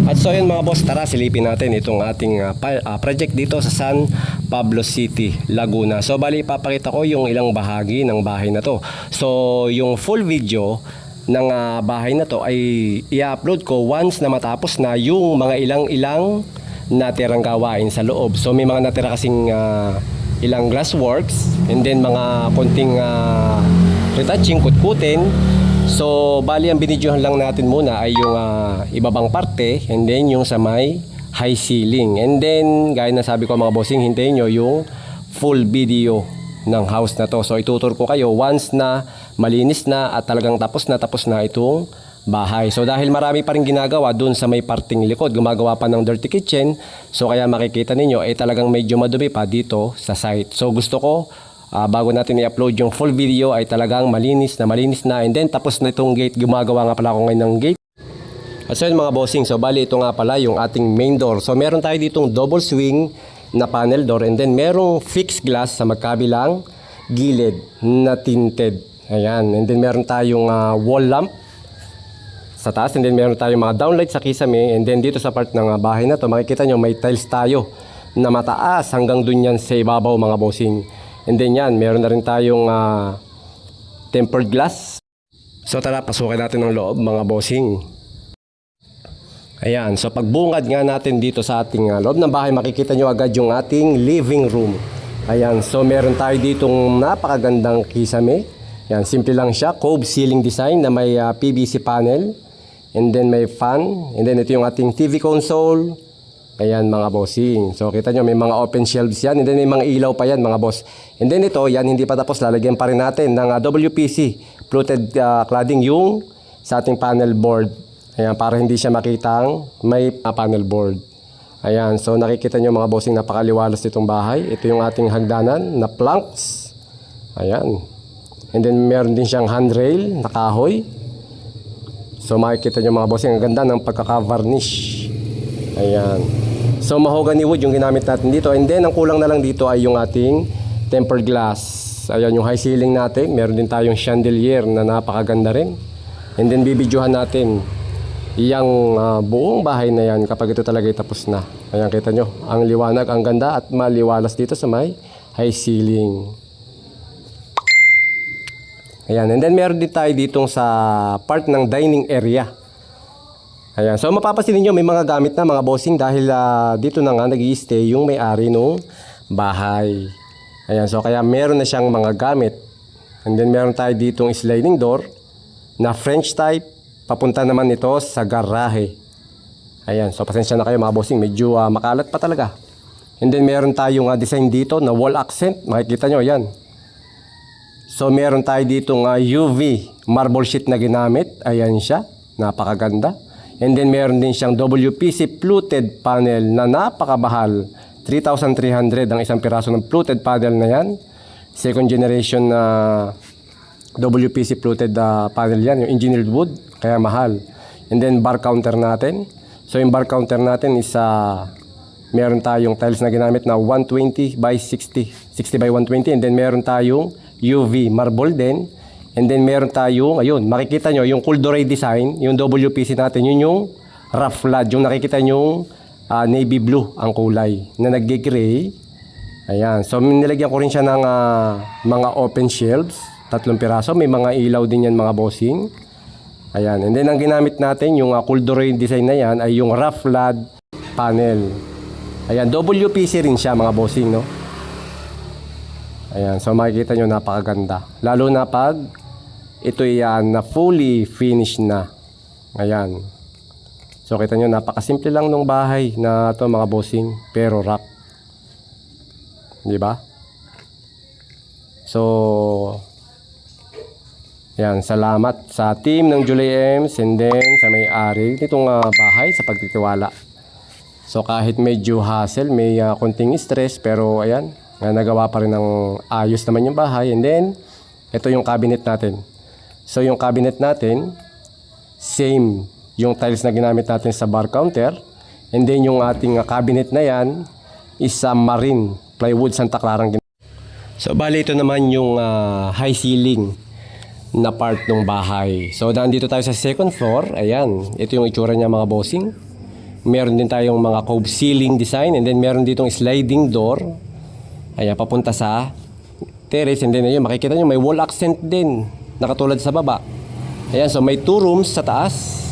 At so yun mga boss, tara silipin natin itong ating project dito sa San Pablo City, Laguna. So bali ipapakita ko yung ilang bahagi ng bahay na to. So yung full video ng bahay na to ay i-upload ko once na matapos na yung mga ilang natirang gawain sa loob. So may mga natira kasing ilang glassworks and then mga konting retouching, kutkutin. So bali ang binidyohan lang natin muna ay yung ibabang parte and then yung sa may high ceiling. And then gaya na sabi ko mga bossing, hintayin nyo yung full video ng house na to. So itutur ko kayo once na malinis na at talagang tapos na itong bahay. So dahil marami pa rin ginagawa dun sa may parting likod, gumagawa pa ng dirty kitchen, so kaya makikita ninyo ay talagang medyo madumi pa dito sa site. So gusto ko bago natin i-upload yung full video ay talagang malinis na and then tapos na itong gate. Gumagawa nga pala ako ngayon ng gate. At so yun mga bossing, so bali ito nga pala yung ating main door. So meron tayo ditong double swing na panel door and then merong fixed glass sa magkabilang gilid na tinted. Ayan, and then meron tayong wall lamp sa taas and then meron tayong mga downlight sa kisame. And then dito sa part ng bahay na to makikita nyo may tiles tayo na mataas hanggang dun yan sa ibabaw mga bossing. And then yan, meron na rin tayong tempered glass. So tara, pasukin natin ng loob mga bossing. Ayan, so pagbungad nga natin dito sa ating loob ng bahay, makikita nyo agad yung ating living room. Ayan, so meron tayo ditong napakagandang kisame. Yan, simple lang siya, cove ceiling design na may PVC panel. And then may fan. And then ito yung ating TV console. Ayan mga bossing. So kita nyo may mga open shelves yan. And then may mga ilaw pa yan mga boss. And then ito, yan hindi pa tapos. Lalagyan pa rin natin ng WPC fluted cladding yung sa ating panel board. Ayan, para hindi siya makitang may panel board. Ayan, so nakikita nyo mga bossing, napakaliwalas itong bahay. Ito yung ating hagdanan na planks. Ayan. And then meron din siyang handrail na kahoy. So makikita nyo mga bossing, ang ganda ng pagkaka-varnish. Ayan. So mahogany wood yung ginamit natin dito. And then ang kulang na lang dito ay yung ating tempered glass. Ayan yung high ceiling natin. Meron din tayong chandelier na napakaganda rin. And then bibidyohan natin yung buong bahay na yan kapag ito talaga tapos na. Ayan, kita nyo. Ang liwanag, ang ganda at maliwalas dito sa may high ceiling. Ayan, and then meron din tayo ditong sa part ng dining area. Ayan, so mapapansin niyo may mga gamit na mga bossing dahil dito na nga nag-i-stay yung may-ari nung bahay. Ayan, so kaya meron na siyang mga gamit. And then meron tayo ditong sliding door na French type. Papunta naman ito sa garahe. Ayan, so pasensya na kayo mga bossing, medyo makalat pa talaga. And then meron tayong design dito na wall accent. Makikita nyo, ayan. So meron tayo ditong UV marble sheet na ginamit. Ayan siya, napakaganda. And then meron din siyang WPC fluted panel na napakabahal. 3,300 ang isang piraso ng fluted panel na yan. Second generation na WPC fluted panel yan, yung engineered wood, kaya mahal. And then bar counter natin. So yung bar counter natin is meron tayong tiles na ginamit na 120 by 60 by 120. And then meron tayong UV marble din. And then meron tayong, ayun, makikita nyo yung Cooldoray design, yung WPC natin, yun yung rough flood, yung nakikita nyo navy blue ang kulay na nag-gray. Ayan, so nilagyan ko rin siya ng mga open shelves, 3 piraso, may mga ilaw din yan mga bossing. Ayan, and then ang ginamit natin, yung Cooldoray design na yan, ay yung rough flood panel. Ayan, WPC rin siya mga bossing, no? Ayan, so makikita nyo napakaganda. Lalo na pag ito yan na fully finished na. Ayan. So kita nyo napakasimple lang ng bahay na to mga bossing, pero rock. Di ba? So yan, salamat sa team ng Julie Ems and then sa may-ari nitong bahay sa pagtitiwala. So kahit medyo hassle, may konting stress, pero ayan, nagawa pa rin ng ayos naman yung bahay. And then ito yung cabinet natin. So yung cabinet natin, same yung tiles na ginamit natin sa bar counter. And then yung ating cabinet na yan is marine plywood Santa Clara. So bali ito naman yung high ceiling na part ng bahay. So nandito tayo sa second floor. Ayan, ito yung itsura niya mga bossing. Meron din tayong mga cove ceiling design, and then meron ditong sliding door. Ayan, papunta sa terrace, and then ayun, makikita nyo may wall accent din, nakatulad sa baba. Ayan, so may 2 rooms sa taas.